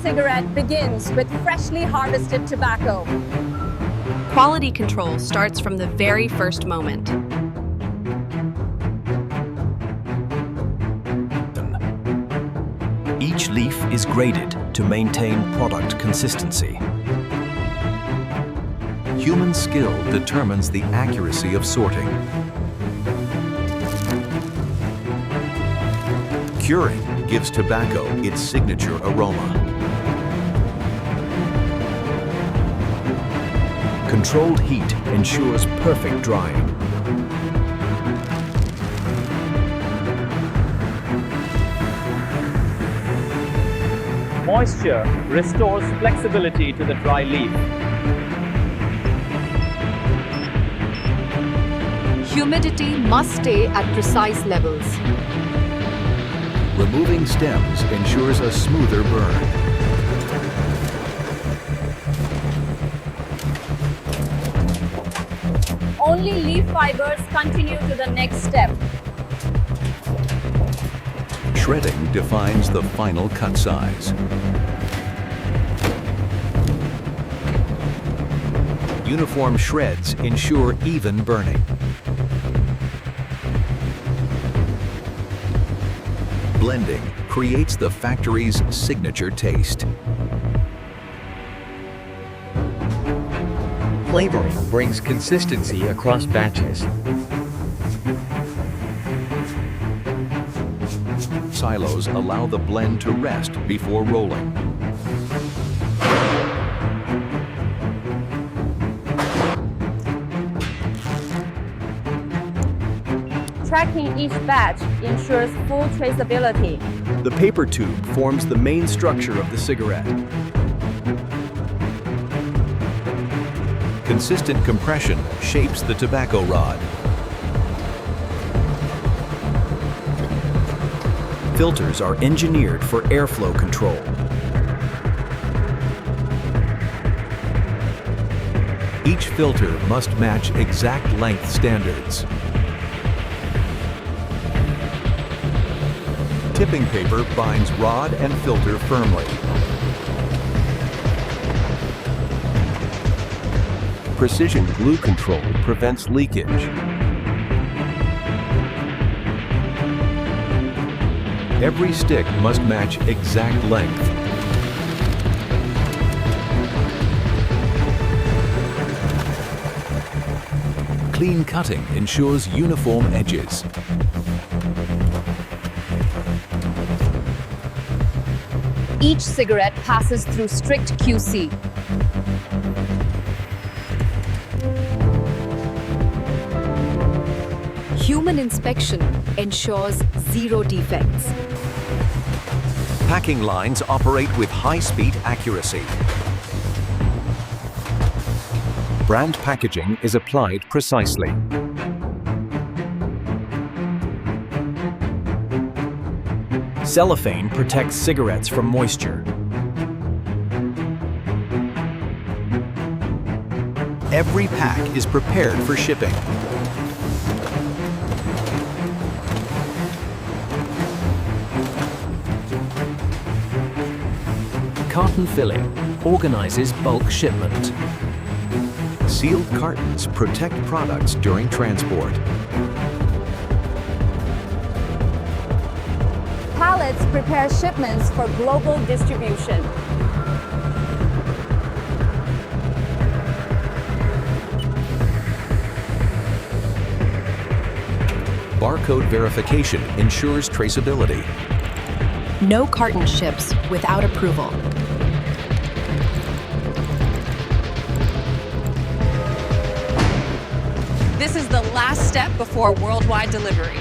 cigarette begins with freshly harvested tobacco. Quality control starts from the very first moment. Each leaf is graded to maintain product consistency. Human skill determines the accuracy of sorting. Curing gives tobacco its signature aroma. Controlled heat ensures perfect drying. Moisture restores flexibility to the dry leaf. Humidity must stay at precise levels. Removing stems ensures a smoother burn. Only leaf fibers continue to the next step. Shredding defines the final cut size. Uniform shreds ensure even burning. Blending creates the factory's signature taste. Flavoring brings consistency across batches. Silos allow the blend to rest before rolling. Tracking each batch ensures full traceability. The paper tube forms the main structure of the cigarette. Consistent compression shapes the tobacco rod. Filters are engineered for airflow control. Each filter must match exact length standards. Tipping paper binds rod and filter firmly. Precision glue control prevents leakage. Every stick must match exact length. Clean cutting ensures uniform edges. Each cigarette passes through strict QC. Human inspection ensures zero defects. Packing lines operate with high-speed accuracy. Brand packaging is applied precisely. Cellophane protects cigarettes from moisture. Every pack is prepared for shipping. Carton filling organizes bulk shipment. Sealed cartons protect products during transport. Pallets prepare shipments for global distribution. Barcode verification ensures traceability. No carton ships without approval. This is the last step before worldwide delivery.